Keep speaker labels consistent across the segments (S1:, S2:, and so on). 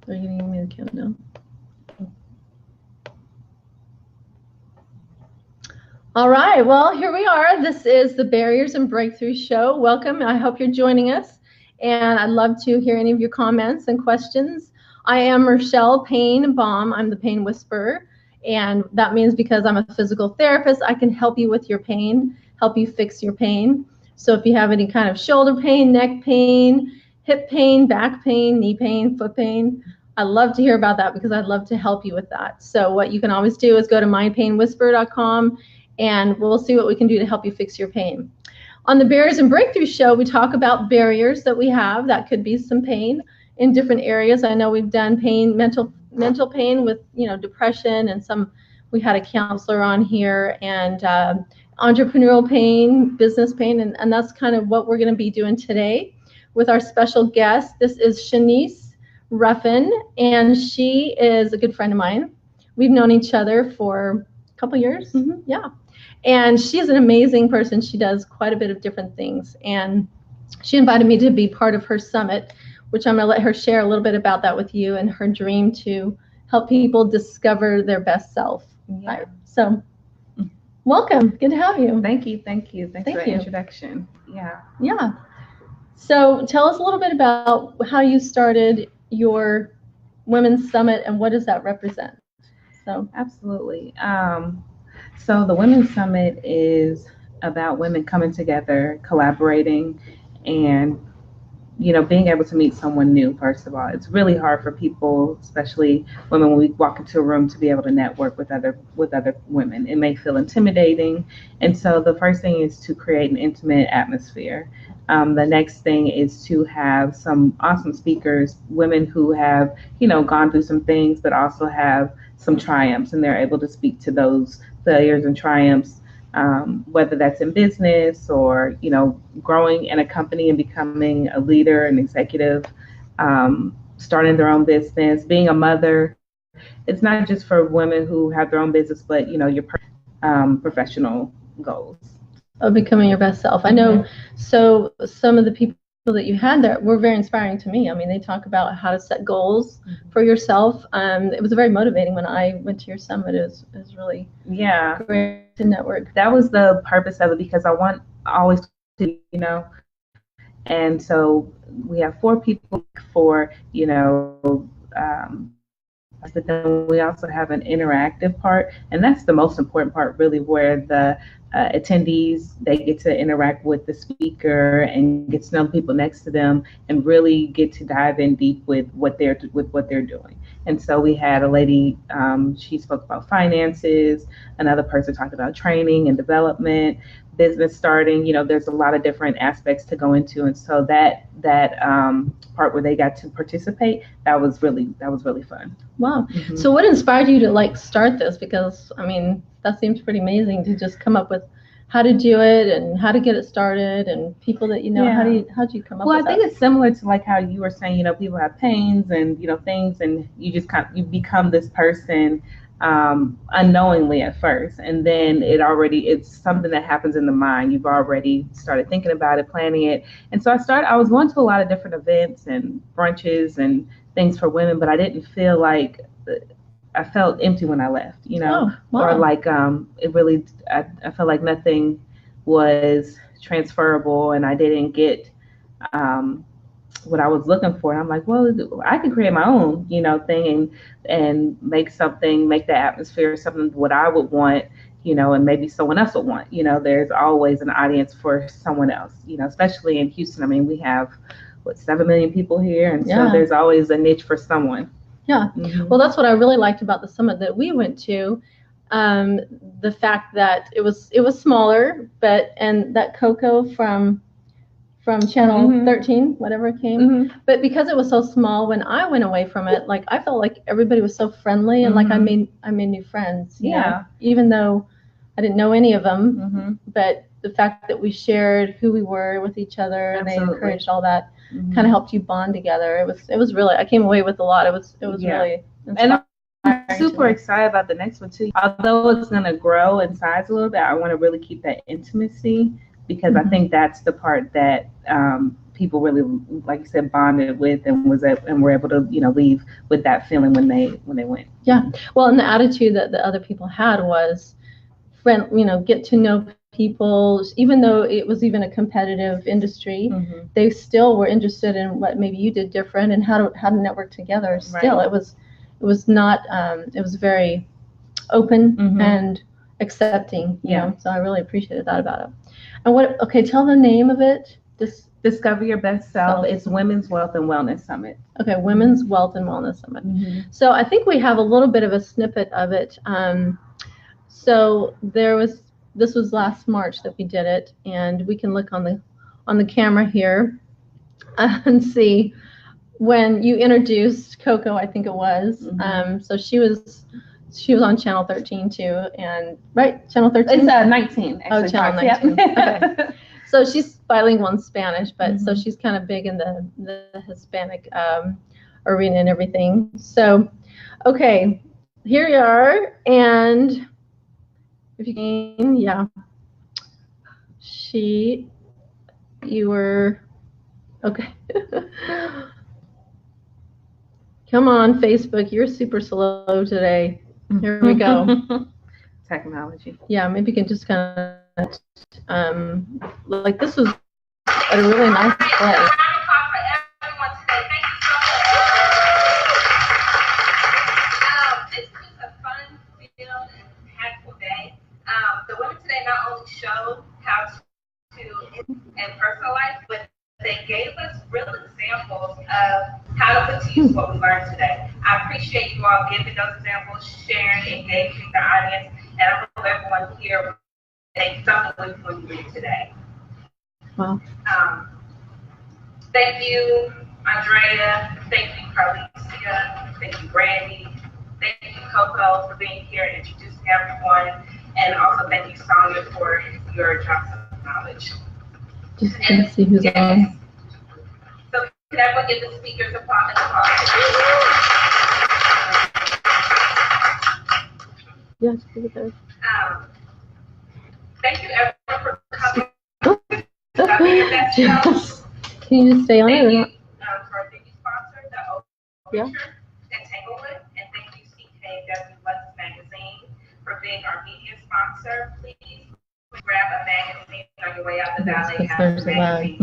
S1: Are you going to give me the countdown? All right, well, here we are. This is the Barriers and Breakthroughs show. Welcome. I hope you're joining us, and I'd love to hear any of your comments and questions. I am Rochelle Payne Baum. I'm the Pain Whisperer, and that means because I'm a physical therapist, I can help you with your pain, help you fix your pain. So if you have any kind of shoulder pain, neck pain, hip pain, back pain, knee pain, foot pain, I love to hear about that because I'd love to help you with that. So what you can always do is go to mypainwhisperer.com, and we'll see what we can do to help you fix your pain. On the Barriers and Breakthroughs show, we talk about barriers that we have. That could be some pain in different areas. I know we've done pain, mental pain with, depression, and we had a counselor on here, and entrepreneurial pain, business pain, and that's kind of what we're going to be doing today with our special guest. This is Shaniese Ruffin, and she is a good friend of mine. We've known each other for a couple years. Yeah. And she's an amazing person. She does quite a bit of different things. And she invited me to be part of her summit, which I'm going to let her share a little bit about that with you, and her dream to help people discover their best self.
S2: Yeah.
S1: Right. So welcome. Good to have you.
S2: Thank you. Thanks for the introduction.
S1: Yeah. So tell us a little bit about how you started your Women's Summit and what does that represent? So
S2: absolutely. So the Women's Summit is about women coming together, collaborating, and being able to meet someone new. First of all, it's really hard for people, especially women, when we walk into a room, to be able to network with other women. It may feel intimidating, and so the first thing is to create an intimate atmosphere. The next thing is to have some awesome speakers, women who have gone through some things, but also have some triumphs, and they're able to speak to those failures and triumphs, whether that's in business or growing in a company and becoming a leader, an executive, starting their own business, being a mother. It's not just for women who have their own business, but your professional goals
S1: of becoming your best self. I know. So some of the people that you had there were very inspiring to me. I mean, they talk about how to set goals for yourself. It was very motivating when I went to your summit. It was really great to network.
S2: That was the purpose of it, because I want always to, and so we have 4 people for, but then we also have an interactive part, and that's the most important part, really, where the attendees, they get to interact with the speaker and get to know the people next to them and really get to dive in deep with what they're doing. And so we had a lady, she spoke about finances, another person talked about training and development, business starting. There's a lot of different aspects to go into, and so that part where they got to participate, that was really fun.
S1: Wow. So what inspired you to start this? Because I mean, that seems pretty amazing to just come up with how to do it and how to get it started, and people that how do you come up with that?
S2: Well, I think it's similar to how you were saying, people have pains and things, and you just you become this person unknowingly at first, and then it's something that happens in the mind. You've already started thinking about it, planning it. And so I was going to a lot of different events and brunches and things for women, but I didn't feel like, I felt empty when I left,
S1: Oh, wow.
S2: Or it really, I felt like nothing was transferable, and I didn't get what I was looking for. And I'm like, well, I can create my own, thing and make the atmosphere something what I would want, and maybe someone else would want. There's always an audience for someone else, especially in Houston. I mean, we have 7 million people here, and so there's always a niche for someone.
S1: Yeah. Well, that's what I really liked about the summit that we went to. The fact that it was smaller, and that Coco from Channel 13, whatever came, but because it was so small, when I went away from it, I felt like everybody was so friendly, and I made new friends. You know? Even though I didn't know any of them, but the fact that we shared who we were with each other, and they encouraged all that. Kind of helped you bond together. It was really, I came away with a lot. It was really inspiring.
S2: And I'm super excited about the next one too. Although it's going to grow in size a little bit, I want to really keep that intimacy, because I think that's the part that people really, like you said, bonded with and were able to, leave with that feeling when they went.
S1: Yeah. Well, and the attitude that the other people had was get to know people, even though it was even a competitive industry, they still were interested in what maybe you did different and how to network together. Still,
S2: Right.
S1: it was not, it was very open and accepting, you know, so I really appreciated that about it. And tell the name of it.
S2: Discover Your Best Self. It's Women's Wealth and Wellness Summit.
S1: Okay, Women's Wealth and Wellness Summit. So I think we have a little bit of a snippet of it. So this was last March that we did it, and we can look on the camera here and see when you introduced Coco, I think it was. So she was on Channel 13 too, and right, Channel 13.
S2: It's 19. Actually,
S1: Channel 19. Yeah. Okay. So she's bilingual in Spanish, but so she's kind of big in the Hispanic arena and everything. So, okay, here you are, and if you can, yeah, you were, okay. Come on, Facebook, you're super slow today. Here we go.
S2: Technology.
S1: Yeah, maybe you can just kind of, like this was a really nice play.
S3: Show how to in personal life, but they gave us real examples of how to put to use what we learned today. I appreciate you all giving those examples, sharing, engaging the audience, and I hope everyone here will take something with you today.
S1: Wow.
S3: Thank you, Andrea. Thank you, Carlicia. Thank you, Brandy. Thank you, Coco, for being here and introducing everyone. And also thank you, Sonia, for your drops of knowledge.
S1: Just to see who's on.
S3: So can everyone get the speakers applause?
S1: Yeah, just give it there.
S3: Thank you, everyone, for coming. Yes.
S1: Can you just stay on it?
S3: Thank you for the sponsor, the Overture, Entanglement, and thank you, CKW West Magazine, for being our media sponsor. Please grab a magazine on your way out the valley.
S1: There's a lag.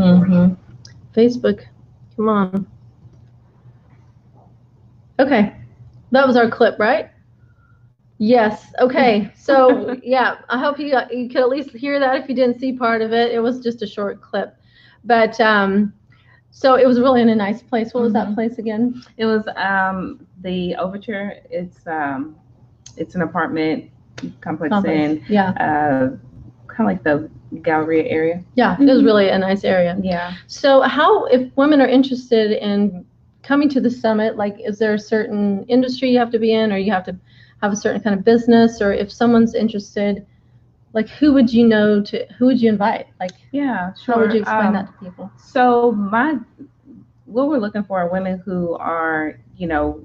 S1: Facebook, come on. Okay, that was our clip, right? Yes. Okay. So yeah, I hope you could at least hear that if you didn't see part of it. It was just a short clip, but so it was really in a nice place. What was that place again?
S2: It was the Overture. It's an apartment complex in kind of like the Galleria area.
S1: Yeah, it was really a nice area.
S2: Yeah.
S1: So if women are interested in coming to the summit, like, is there a certain industry you have to be in, or you have to have a certain kind of business, or if someone's interested, like, who would you invite? Like,
S2: yeah, sure.
S1: How would you explain that to people?
S2: So what we're looking for are women who are,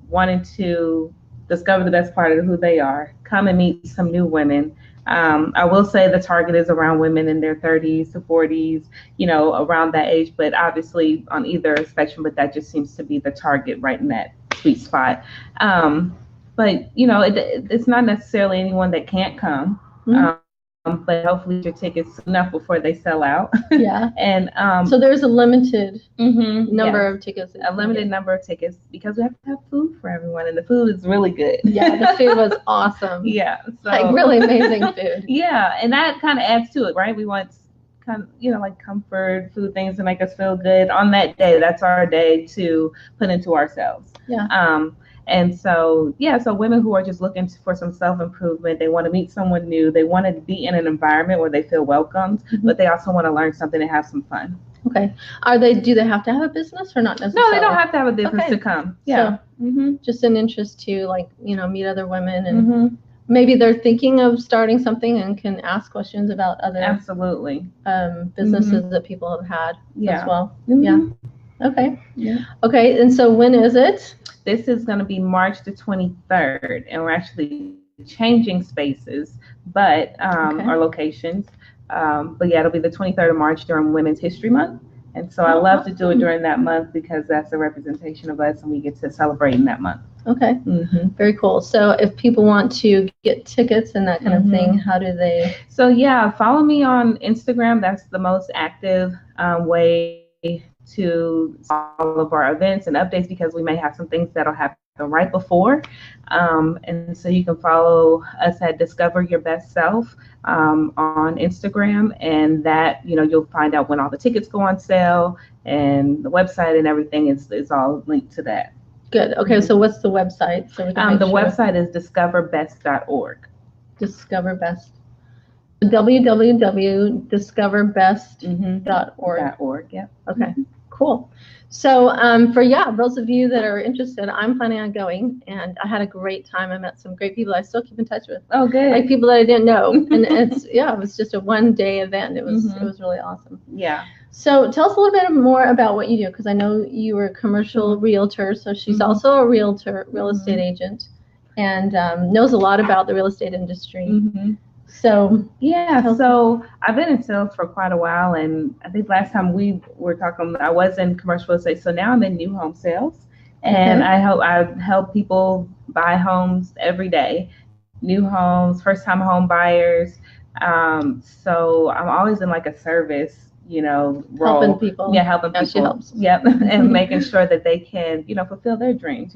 S2: wanting to discover the best part of who they are, come and meet some new women. I will say the target is around women in their 30s to 40s, around that age, but obviously on either spectrum, but that just seems to be the target right in that sweet spot. But, it's not necessarily anyone that can't come. But hopefully your tickets enough before they sell out.
S1: Yeah.
S2: And
S1: so there's a limited number of tickets.
S2: A limited number of tickets because we have to have food for everyone, and the food is really good.
S1: Yeah, the food was awesome.
S2: Yeah, so,
S1: like really amazing food.
S2: Yeah, and that kind of adds to it, right? We want kind of, like comfort food, things to make us feel good on that day. That's our day to put into ourselves.
S1: Yeah.
S2: And so, so women who are just looking for some self-improvement, they want to meet someone new, they want to be in an environment where they feel welcomed, but they also want to learn something and have some fun.
S1: Okay. Do they have to have a business or not necessarily?
S2: No, they don't have to have a business to come. Yeah.
S1: So, just an interest to, like, meet other women, and maybe they're thinking of starting something and can ask questions about other
S2: absolutely
S1: businesses that people have had as well.
S2: Yeah.
S1: Okay.
S2: Yeah.
S1: Okay. And so when is it?
S2: This is going to be March the 23rd, and we're actually changing spaces, but our locations. But yeah, it'll be the 23rd of March during Women's History Month. And so I love to do it during that month because that's a representation of us and we get to celebrate in that month.
S1: Okay. Very cool. So if people want to get tickets and that kind of thing, how do they?
S2: So yeah, follow me on Instagram. That's the most active way to all of our events and updates because we may have some things that'll happen right before. And so you can follow us at Discover Your Best Self on Instagram, and that, you know, you'll find out when all the tickets go on sale and the website and everything is all linked to that.
S1: Good. Okay. So what's the website? So we can
S2: website is discoverbest.org.
S1: Discover Best. www.discoverbest.org.
S2: .org. Yeah.
S1: Okay. Cool. So for those of you that are interested, I'm planning on going, and I had a great time. I met some great people I still keep in touch with.
S2: Oh, good.
S1: Like people that I didn't know, and it was just a one-day event. It was really awesome.
S2: Yeah.
S1: So tell us a little bit more about what you do, because I know you were a commercial realtor. So she's also a realtor, real estate agent, and knows a lot about the real estate industry. So
S2: so I've been in sales for quite a while, and I think last time we were talking, I was in commercial real estate. So now I'm in new home sales, and I help people buy homes every day, new homes, first time home buyers. So I'm always in like a service, role.
S1: Helping people.
S2: Yeah, helping people.
S1: She helps.
S2: Yep, and making sure that they can, fulfill their dreams.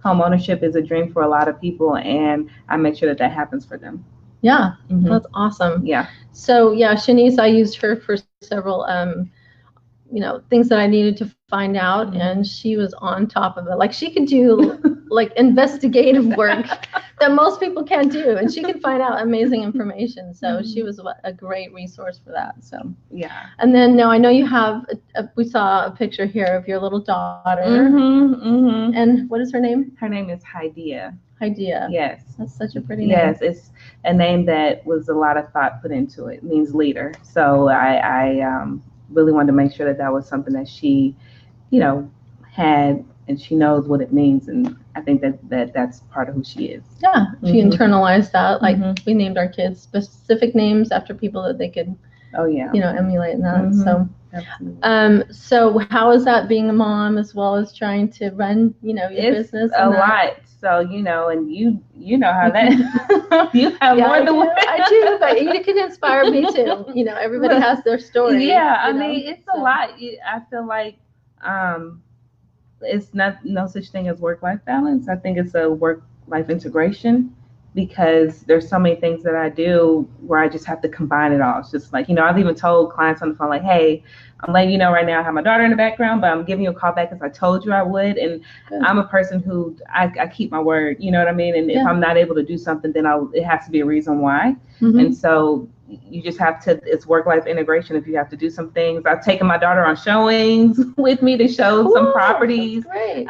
S2: Home ownership is a dream for a lot of people, and I make sure that happens for them.
S1: Yeah, that's awesome.
S2: Yeah.
S1: So Shaniese, I used her for several, things that I needed to find out, and she was on top of it. Like she could do like investigative work that most people can't do, and she could find out amazing information. So she was a great resource for that. So
S2: yeah.
S1: And then now I know you have. We saw a picture here of your little daughter. And what is her name?
S2: Her name is Hydea.
S1: Hydea.
S2: Yes.
S1: That's such a pretty name.
S2: Yes, it's a name that was a lot of thought put into it. It means leader. So I really wanted to make sure that was something that she, had, and she knows what it means. And I think that's part of who she is. Yeah,
S1: she internalized that. Like we named our kids specific names after people that they could, emulate in that. So.
S2: Absolutely.
S1: So how is that being a mom as well as trying to run, your business?
S2: A lot. So, and you know how that, you have more than one.
S1: I do, but you can inspire me too. Everybody has their story.
S2: Yeah, I mean, it's a lot. I feel like it's no such thing as work-life balance. I think it's a work-life integration, because there's so many things that I do where I just have to combine it all. It's just like, I've even told clients on the phone, like, hey, I'm letting you know right now I have my daughter in the background, but I'm giving you a call back as I told you I would. And I'm a person who I keep my word, you know what I mean? And if I'm not able to do something, then it has to be a reason why. And so you just have to, it's work-life integration. If you have to do some things, I've taken my daughter on showings with me to show some properties.
S1: Great.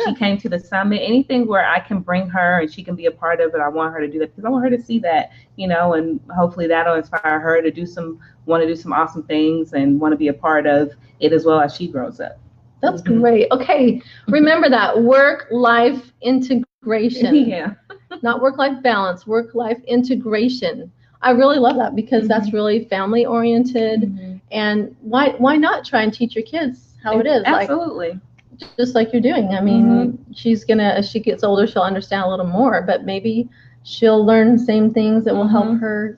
S2: She came to the summit. Anything where I can bring her and she can be a part of it, I want her to do that, because I want her to see that, and hopefully that'll inspire her to want to do some awesome things and want to be a part of it as well as she grows up.
S1: That's great. Okay, remember that work-life integration.
S2: Yeah.
S1: Not work-life balance, work-life integration. I really love that, because that's really family oriented. And why not try and teach your kids how it is?
S2: Absolutely.
S1: Like, just like you're doing. I mean, she's gonna, as she gets older, she'll understand a little more, but maybe she'll learn the same things that will help her,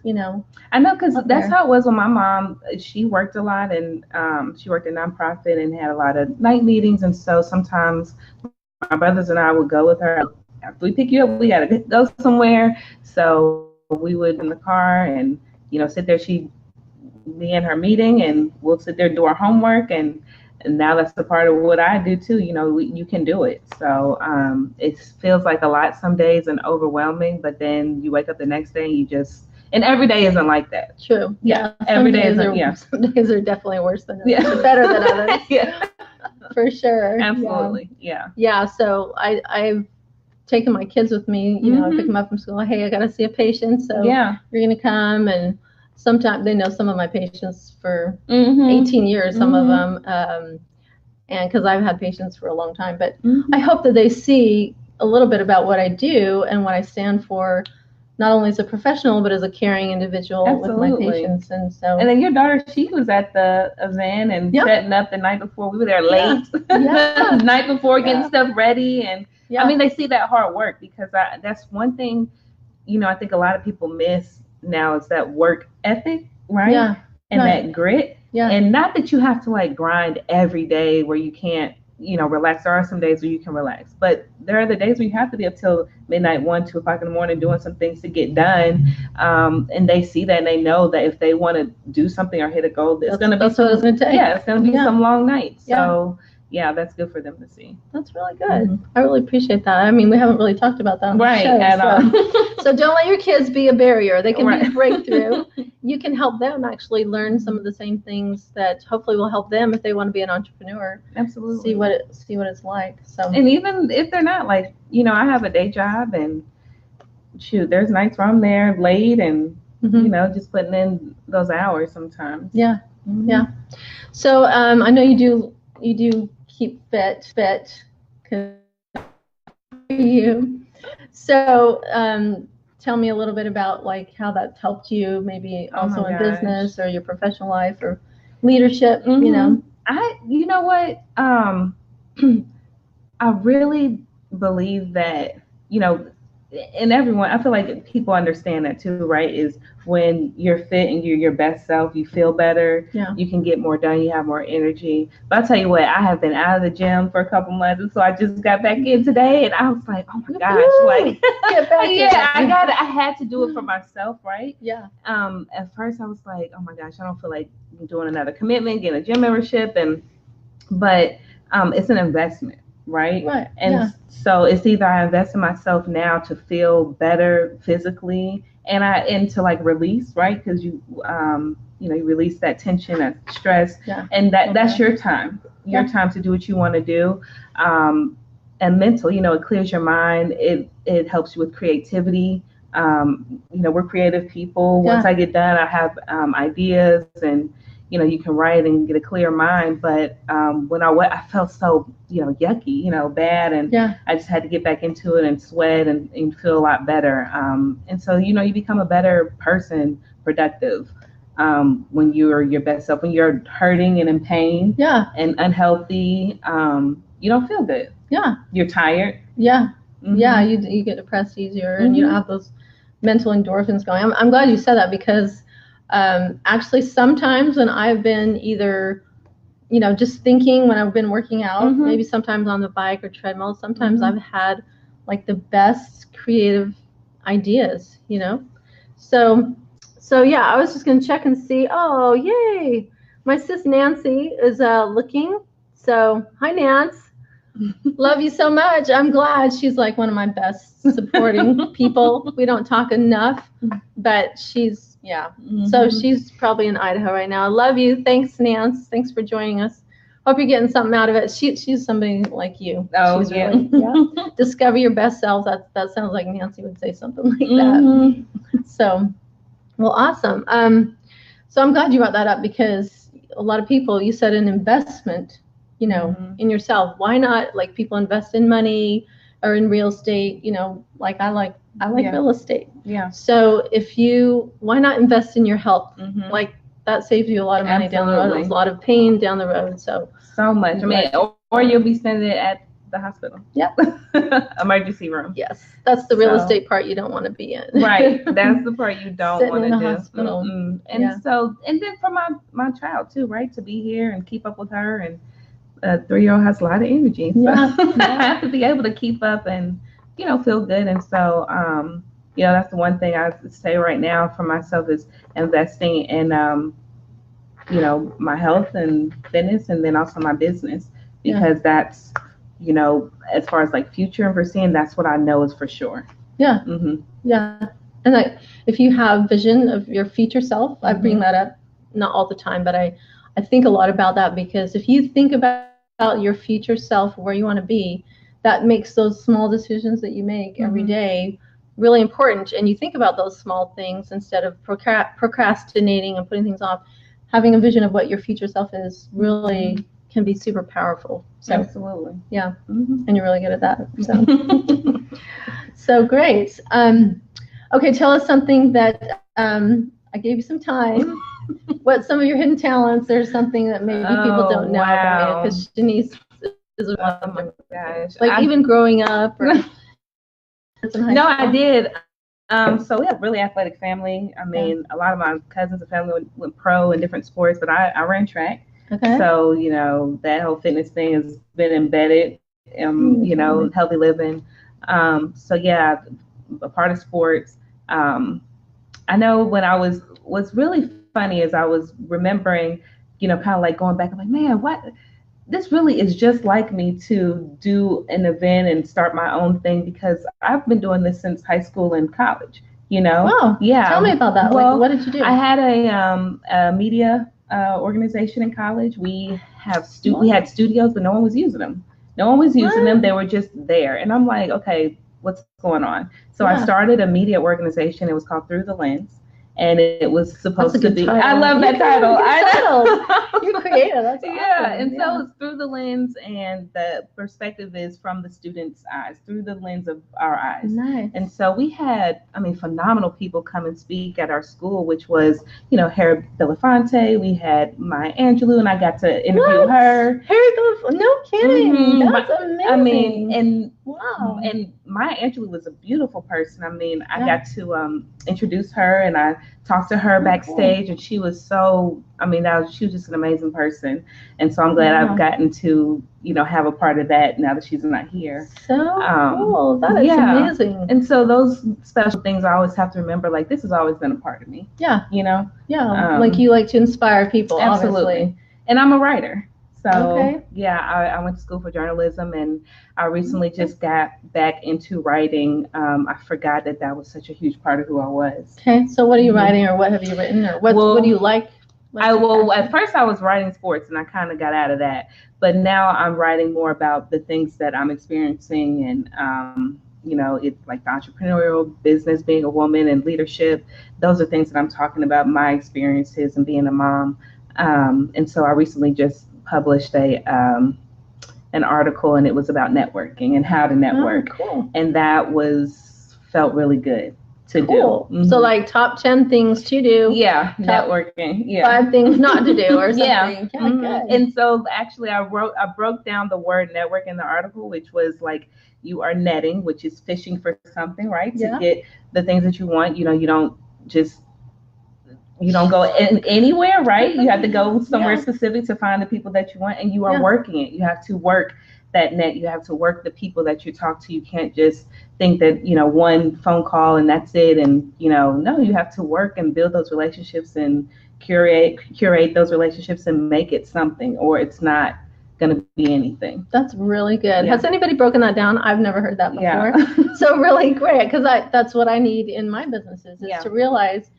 S2: I know, because that's how it was with my mom. She worked a lot, and she worked in nonprofit and had a lot of night meetings. And so sometimes my brothers and I would go with her. After we pick you up, we got to go somewhere. So we would in the car and, sit there. She'd be in her meeting, and we'll sit there and do our homework. And now that's the part of what I do too. You can do it. So it feels like a lot some days and overwhelming, but then you wake up the next day and and every day isn't like that.
S1: True. Yeah.
S2: Every day
S1: Some days are definitely worse than others. Better than others.
S2: Yeah.
S1: For sure.
S2: Absolutely. Yeah.
S1: Yeah. So I've taken my kids with me. I pick them up from school. Hey, I got to see a patient. So you're going to come. And sometimes they know some of my patients for 18 years, some of them. And because I've had patients for a long time, but I hope that they see a little bit about what I do and what I stand for, not only as a professional, but as a caring individual with my patients. And so.
S2: And then your daughter, she was at the event and setting up the night before. We were there late.
S1: Yeah.
S2: The night before, getting stuff ready. And
S1: yeah.
S2: I mean, they see that hard work, because that's one thing, I think a lot of people miss now, is that work ethic, right?
S1: Yeah.
S2: And that grit.
S1: Yeah.
S2: And not that you have to like grind every day where you can't, relax. There are some days where you can relax, but there are the days where you have to be up till midnight, 1, 2 o'clock in the morning doing some things to get done. And they see that, and they know that if they want to do something or hit a goal, it's going to be
S1: what it's going to take.
S2: Yeah, it's going to be some long nights.
S1: Yeah.
S2: So yeah, that's good for them to see.
S1: That's really good. I really appreciate that. I mean, we haven't really talked about that on
S2: right
S1: the show. So don't let your kids be a barrier. They can be a breakthrough. You can help them actually learn some of the same things that hopefully will help them if they want to be an entrepreneur.
S2: Absolutely.
S1: See what it's like. So.
S2: And even if they're not, like, I have a day job, and shoot, there's nights where I'm there late and just putting in those hours sometimes.
S1: Yeah. Yeah. So I know you do keep fit. Good for you. So tell me a little bit about like how that's helped you, maybe also in business or your professional life or leadership. You know
S2: what? I really believe that, and everyone, I feel like people understand that too, right? Is when you're fit and you're your best self, you feel better, you can get more done, you have more energy. But I'll tell you what, I have been out of the gym for a couple months, and so I just got back in today, and I was like, oh my gosh, like, I had to do it for myself, right?
S1: Yeah.
S2: At first I was like, oh my gosh, I don't feel like doing another commitment, getting a gym membership, but it's an investment. Right. And so it's either I invest in myself now to feel better physically, and to like release, right? Because you release that tension, that stress, and that's your time, time to do what you want to do. And mental, it clears your mind. It helps you with creativity. We're creative people. Once I get done, I have ideas, and you can write and get a clear mind. But when I felt so, yucky, bad. And I just had to get back into it and sweat and feel a lot better. And so, you become a better person, productive, when you're your best self. When you're hurting and in pain and unhealthy, you don't feel good. Yeah. You're tired.
S1: Yeah. Mm-hmm. Yeah. You get depressed easier, and you don't have those mental endorphins going. I'm glad you said that, because actually sometimes when I've been either, just thinking when I've been working out, maybe sometimes on the bike or treadmill, sometimes I've had like the best creative ideas, So yeah, I was just going to check and see. Oh, yay. My sis Nancy is looking. So hi, Nance. Love you so much. I'm glad. She's like one of my best supporting people. We don't talk enough, but she's, So she's probably in Idaho right now. I love you. Thanks, Nance. Thanks for joining us. Hope you're getting something out of it. She's somebody like you.
S2: Oh,
S1: she's really, discover your best self. That sounds like Nancy would say something like that. So, well, awesome. So I'm glad you brought that up, because a lot of people, you said an investment, in yourself. Why not, like, people invest in money or in real estate, like I like real estate. Yeah. So why not invest in your health? Like, that saves you a lot of money down the road, a lot of pain down the road. So
S2: much. I mean, or you'll be spending it at the hospital. Yeah. Emergency room.
S1: Yes. That's the real estate part you don't want to be in.
S2: Right. That's the part you don't want to do.
S1: Hospital.
S2: And so, and then for my child too, right? To be here and keep up with her, and a 3-year-old has a lot of energy. So I have to be able to keep up and, feel good. And so, that's the one thing I say right now for myself is investing in, my health and fitness, and then also my business, because that's, as far as like future and foreseeing, that's what I know is for sure. Yeah.
S1: Yeah. And if you have vision of your future self, I bring that up, not all the time, but I think a lot about that, because if you think about your future self, where you want to be, that makes those small decisions that you make every day really important. And you think about those small things instead of procrastinating and putting things off. Having a vision of what your future self is really can be super powerful. So,
S2: absolutely.
S1: Yeah. And you're really good at that. So, so great. Okay, tell us something that I gave you some time. What some of your hidden talents or something that maybe people don't know about you? Because Shaniese is a lot of different things. Like even growing up. Or
S2: no, I did. So we have a really athletic family. I mean, a lot of my cousins and family went pro in different sports, but I ran track.
S1: Okay.
S2: So, you know, that whole fitness thing has been embedded, you know, healthy living. So yeah, a part of sports. I know when what's really funny is I was remembering, you know, kind of like going back, I'm like, man, what? This really is just like me to do an event and start my own thing because I've been doing this since high school and college, you know?
S1: Wow.
S2: Yeah.
S1: Tell me about that.
S2: Well,
S1: like, what did you do?
S2: I had a media organization in college. We had studios, but no one was using them. No one was using them. They were just there. And I'm like, okay, what's going on? So I started a media organization. It was called Through the Lens. And it was supposed to be.
S1: Title.
S2: I love that title.
S1: You're creative. That's awesome.
S2: Yeah, and so it's Through the Lens, and the perspective is from the students' eyes, through the lens of our eyes.
S1: Nice.
S2: And so we had, I mean, phenomenal people come and speak at our school, which was, you know, Harry Belafonte. We had Maya Angelou, and I got to interview her.
S1: Harry Belafonte? No kidding.
S2: Mm-hmm.
S1: That's amazing.
S2: I mean, and
S1: wow.
S2: And Maya Angelou was a beautiful person. I mean, I got to introduce her, and I talked to her backstage, and she was so, I mean, she was just an amazing person. And so I'm glad I've gotten to, you know, have a part of that now that she's not here.
S1: So cool. That is amazing.
S2: And so those special things I always have to remember, like, this has always been a part of me. Yeah. You know?
S1: Yeah. Like you like to inspire people.
S2: Absolutely.
S1: Obviously.
S2: And I'm a writer. So, I went to school for journalism, and I recently just got back into writing. I forgot that was such a huge part of who I was.
S1: Okay, so what are you writing, or what have you written, or what do you like?
S2: At first I was writing sports, and I kind of got out of that. But now I'm writing more about the things that I'm experiencing, and you know, it's like the entrepreneurial business, being a woman, and leadership. Those are things that I'm talking about, my experiences and being a mom. And so I recently just published an article, and it was about networking and how to network.
S1: Oh, cool.
S2: And that felt really good to do. Mm-hmm.
S1: So like top 10 things to do.
S2: Yeah, networking. Yeah.
S1: 5 things not to do or something.
S2: Yeah.
S1: Mm-hmm. Good.
S2: And so actually I broke down the word network in the article, which was like, you are netting, which is fishing for something, right? To get the things that you want. You know, you don't go anywhere, right? You have to go somewhere specific to find the people that you want, and you are working it. You have to work that net. You have to work the people that you talk to. You can't just think that, you know, one phone call and that's it. And, you know, no, you have to work and build those relationships and curate those relationships and make it something, or it's not going to be anything.
S1: That's really good. Has anybody broken that down? I've never heard that before.
S2: Yeah.
S1: So really great, because that's what I need in my businesses is to realize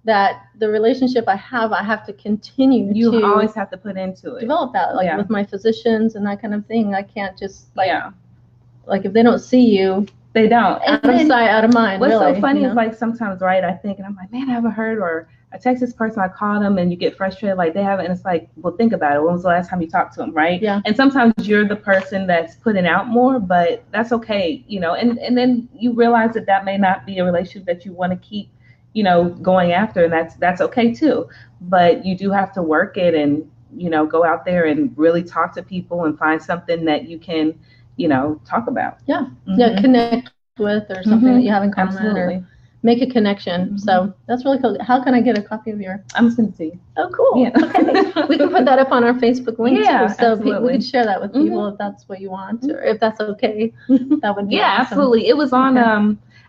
S1: that the relationship I have to continue
S2: you always have to put into it.
S1: Develop that, like with my physicians and that kind of thing. I can't just like if they don't see you,
S2: they don't.
S1: Out of sight, out of mind.
S2: What's
S1: really,
S2: so funny is like sometimes, right, I think, and I'm like, man, I haven't heard, or I text this person, I call them, and you get frustrated, like they haven't, and it's like, well, think about it. When was the last time you talked to them, right?
S1: Yeah.
S2: And sometimes you're the person that's putting out more, but that's okay, you know, and then you realize that may not be a relationship that you want to keep, you know, going after, and that's okay too. But you do have to work it and, you know, go out there and really talk to people and find something that you can, you know, talk about.
S1: Yeah. Mm-hmm. Yeah, connect with, or something that you have in common.
S2: Absolutely.
S1: Or make a connection. Mm-hmm. So that's really cool. How can I get a copy of your?
S2: I'm just going to see.
S1: Oh, cool.
S2: Yeah.
S1: Okay. We can put that up on our Facebook link too. So we can share that with people if that's what you want, or if that's okay. That would be awesome.
S2: Absolutely. It was on,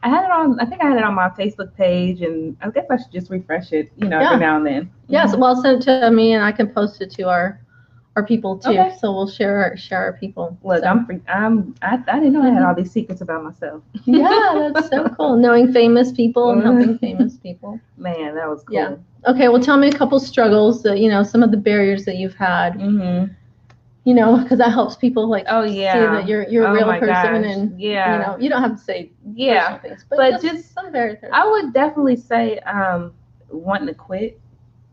S2: I think I had it on my Facebook page, and I guess I should just refresh it, you know, every now and then.
S1: Yes. Well, send it to me, and I can post it to our people too. Okay. So we'll share our people.
S2: Look, I didn't know I had all these secrets about myself.
S1: Yeah, that's so cool. Knowing famous people and helping famous people.
S2: Man, that was cool.
S1: Yeah. Okay. Well, tell me a couple struggles that, you know, some of the barriers that you've had.
S2: Mm-hmm.
S1: You know, because that helps people like see that you're a real person, and you know, you don't have to say things, but just some barriers.
S2: I would definitely say wanting to quit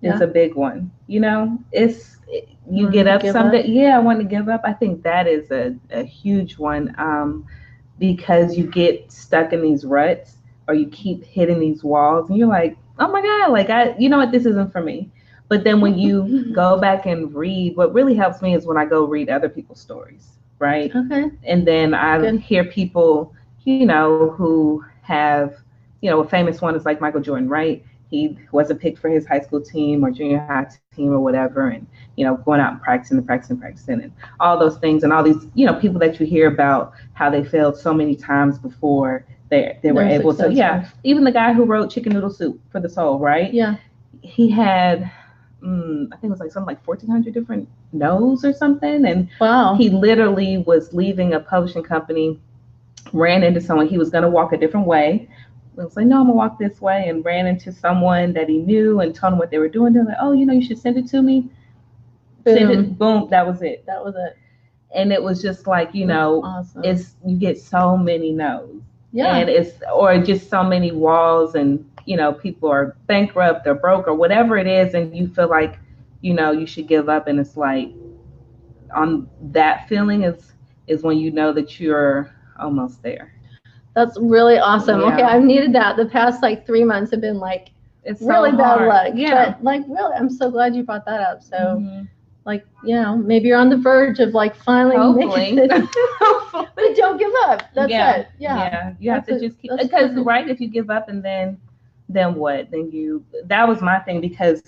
S2: is a big one. You know, you get up someday. I want to give up. I think that is a huge one, because you get stuck in these ruts, or you keep hitting these walls and you're like, oh my God, like you know what, this isn't for me. But then when you go back and read, what really helps me is when I go read other people's stories, right?
S1: Okay.
S2: And then I hear people, who have, a famous one is like Michael Jordan, right? He wasn't picked for his high school team or junior high team or whatever, and going out and practicing and all those things, and all these people that you hear about how they failed so many times before they were able to. Yeah, even the guy who wrote Chicken Noodle Soup for the Soul, right?
S1: Yeah,
S2: he had I think it was like something like 1,400 different no's or something, and
S1: wow,
S2: he literally was leaving a publishing company, ran into someone. He was going to walk a different way. I was like, no, I'm gonna walk this way, and ran into someone that he knew and told him what they were doing. They're like, oh, you should send it to me.
S1: Boom.
S2: Send it, boom, that was it.
S1: That was it.
S2: And it was just like,
S1: awesome.
S2: You get so many no's.
S1: Yeah.
S2: And or just so many walls, and people are bankrupt or broke or whatever it is, and you feel like, you should give up, and it's like, on that feeling is when you know that you're almost there.
S1: That's really awesome.
S2: Yeah.
S1: Okay, I've needed that. The past like 3 months have been like
S2: it's
S1: really
S2: so
S1: bad luck.
S2: Yeah.
S1: But like really, I'm so glad you brought that up. So like, maybe you're on the verge of like finally making it. But don't give up. That's it.
S2: Yeah. You have to just keep, because right, if you give up and then what? That was my thing, because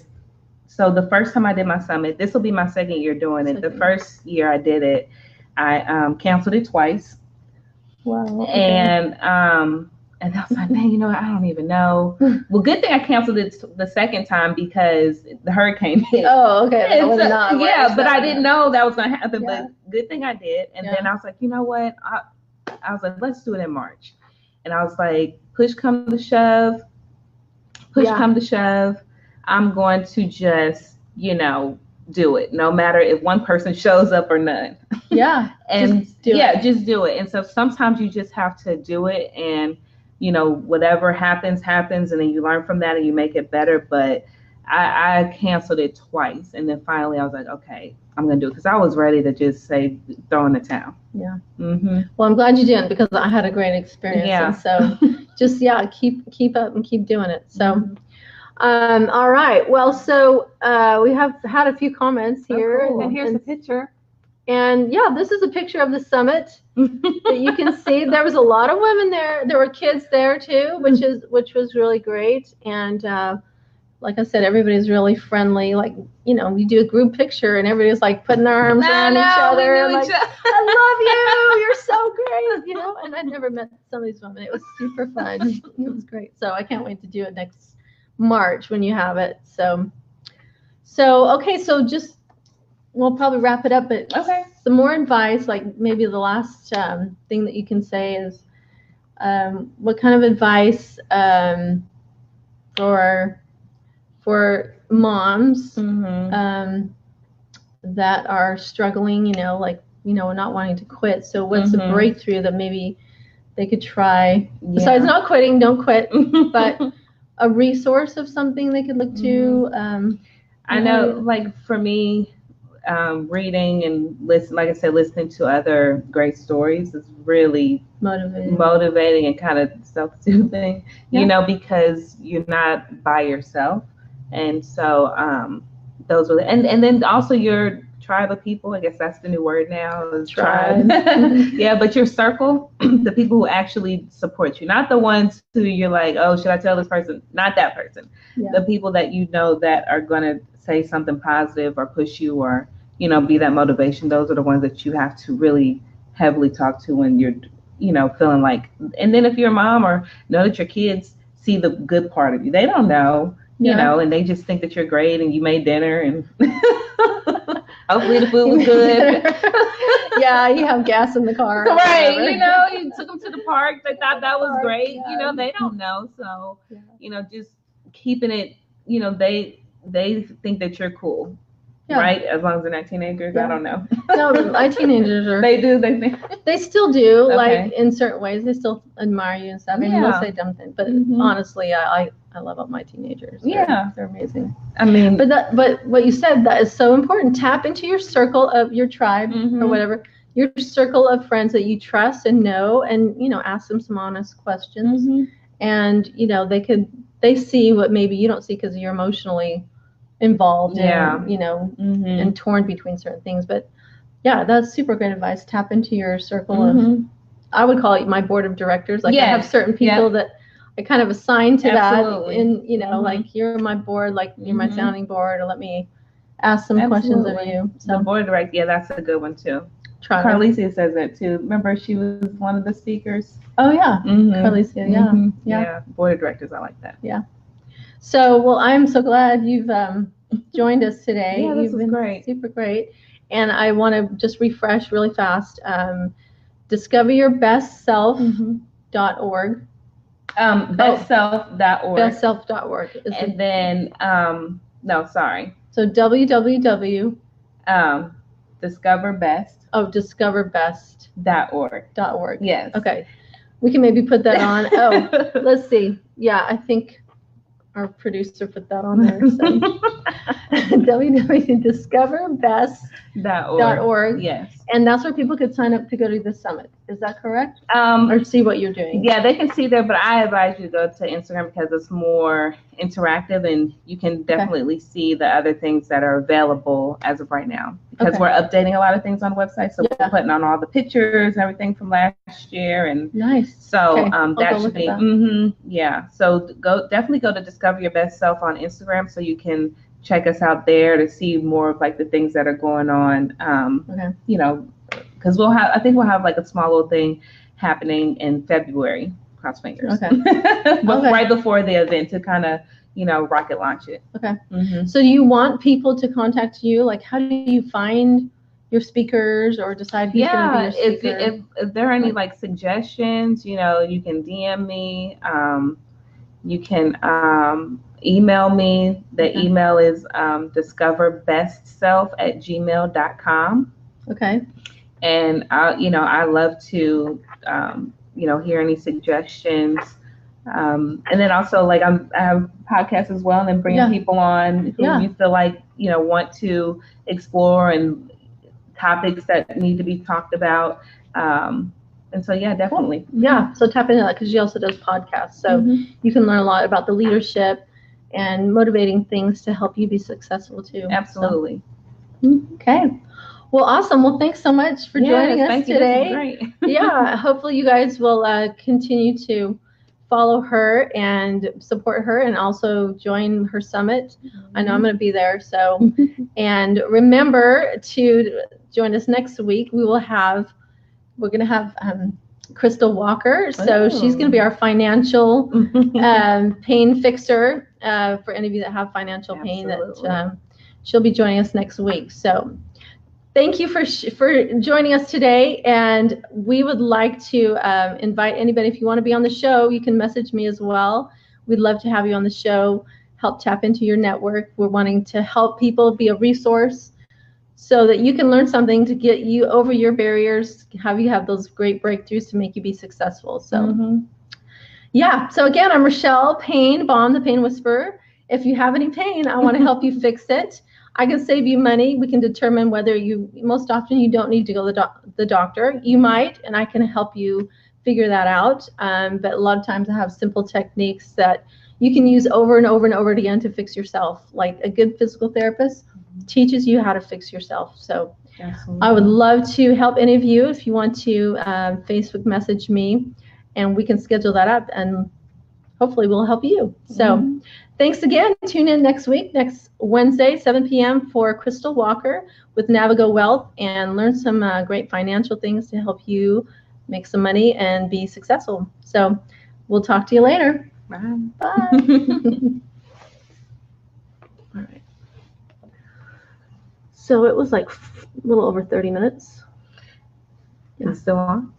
S2: so the first time I did my summit, this will be my second year doing it. The first year I did it, I canceled it twice.
S1: Wow. Okay.
S2: And I was like, man, I don't even know. Well, good thing I canceled it the second time because the hurricane hit.
S1: Oh, okay.
S2: But I didn't know that was going to happen. Yeah. But good thing I did. And then I was like, you know what? I was like, let's do it in March. And I was like, push come to shove, I'm going to just, do it, no matter if one person shows up or none.
S1: Yeah.
S2: And just do it. And so sometimes you just have to do it, and whatever happens, and then you learn from that and you make it better. But I canceled it twice, and then finally I was like, okay, I'm gonna do it, because I was ready to just say throw in the towel.
S1: Yeah. Well, I'm glad you didn't, because I had a great experience.
S2: Yeah.
S1: And so just keep up and keep doing it. So all right. Well, so we have had a few comments here.
S2: Oh, cool. And here's the picture.
S1: And this is a picture of the summit that you can see. There was a lot of women there. There were kids there too, which was really great. And like I said, everybody's really friendly. Like, we do a group picture and everybody's like putting their arms around each other. And like, I love you. You're so great. And I'd never met some of these women. It was super fun. It was great. So I can't wait to do it next March when you have it. So okay. So just, we'll probably wrap it up, but some more advice, like maybe the last thing that you can say is what kind of advice for moms that are struggling, not wanting to quit. So what's a breakthrough that maybe they could try besides not quitting, don't quit, but a resource of something they could look to?
S2: I know, like for me, reading and listening to other great stories is really motivating and kind of self-soothing, because you're not by yourself. And so those were, and then also your tribe of people, I guess that's the new word now, is tribe. Yeah, but your circle, the people who actually support you, not the ones who you're like, oh, should I tell this person? Not that person. Yeah. The people that that are going to say something positive or push you or, be that motivation. Those are the ones that you have to really heavily talk to when you're, feeling like, and then if you're a mom or know that your kids see the good part of you, they don't know, and they just think that you're great and you made dinner and hopefully the food was good.
S1: Yeah, you have gas in the car.
S2: Right, you took them to the park. They thought that was great. Yeah. They don't know. So, just keeping it, they think that you're cool. Yeah. Right? As long as they're not teenagers, I don't know.
S1: No, my teenagers are.
S2: They do. They think.
S1: They still do. Okay. Like in certain ways, they still admire you and stuff. And they'll say dumb things. But honestly, I love all my teenagers. They're amazing.
S2: I mean,
S1: but what you said, that is so important. Tap into your circle of your tribe or whatever, your circle of friends that you trust and know, and ask them some honest questions. and they see what maybe you don't see because you're emotionally involved and and torn between certain things. But yeah, that's super great advice. Tap into your circle of, I would call it my board of directors. Like I have certain people that I kind of assign to that, and like you're my board, like you're my sounding board, or let me ask some questions of you.
S2: So the board of directors, that's a good one too. Carlicia says that too. Remember, she was one of the speakers.
S1: Oh yeah, Carlicia.
S2: Yeah. Board of directors, I like that.
S1: Yeah. So, well, I'm so glad you've joined us today.
S2: Yeah, this
S1: You've been
S2: great.
S1: Super great. And I want to just refresh really fast. Discoveryourbestself.org.
S2: Bestself.org.
S1: Bestself.org.
S2: And then, no, sorry.
S1: So www.
S2: Discoverbest.
S1: Oh, discoverbest.org.
S2: .org. Yes.
S1: Okay. We can maybe put that on. Oh, let's see. Yeah, I think our producer put that on there. So www.discoverbest.org.
S2: Yes.
S1: And that's where people could sign up to go to the summit. Is that correct? Or see what you're doing?
S2: Yeah, they can see there, but I advise you to go to Instagram because it's more interactive and you can definitely see the other things that are available as of right now. Because we're updating a lot of things on the website. So we're putting on all the pictures and everything from last year. And
S1: nice.
S2: So that should be, yeah. So definitely go to Discover Your Best Self on Instagram so you can check us out there to see more of like the things that are going on. Because I think we'll have like a small little thing happening in February. Cross fingers.
S1: Okay.
S2: But right before the event to kind of, rocket launch it.
S1: Okay. So do you want people to contact you? Like, how do you find your speakers or decide who's going to be your speaker?
S2: If there are any like suggestions, you can DM me. You can email me. The email is discoverbestself@gmail.com.
S1: Okay.
S2: And I love to hear any suggestions. And then also like I have podcasts as well, and bringing people on who you feel like want to explore and topics that need to be talked about. And so definitely.
S1: Cool. Yeah, so tap into that because she also does podcasts, so you can learn a lot about the leadership and motivating things to help you be successful too.
S2: Absolutely.
S1: So, okay. Well, awesome. Well, thanks so much for joining us today.
S2: Great.
S1: Yeah, hopefully you guys will continue to follow her and support her, and also join her summit. I know I'm going to be there. So, and remember to join us next week. We're going to have Crystal Walker. So she's going to be our financial pain fixer for any of you that have financial pain. That she'll be joining us next week. So thank you for joining us today, and we would like to invite anybody. If you want to be on the show, you can message me as well. We'd love to have you on the show, help tap into your network. We're wanting to help people, be a resource so that you can learn something to get you over your barriers, have those great breakthroughs to make you be successful. So so again, I'm Rochelle Payne-Baum, the Pain Whisperer. If you have any pain, I want to help you fix it. I can save you money. We can determine whether most often you don't need to go to the doctor. You might, and I can help you figure that out. But a lot of times I have simple techniques that you can use over and over and over again to fix yourself. Like a good physical therapist teaches you how to fix yourself. So I would love to help any of you. If you want to Facebook message me, and we can schedule that up, and hopefully we'll help you. So thanks again. Tune in next week, next Wednesday, 7 p.m. for Crystal Walker with Navigo Wealth, and learn some great financial things to help you make some money and be successful. So we'll talk to you later.
S2: Bye.
S1: Bye. All right. So it was like a little over 30 minutes.
S2: It's still on?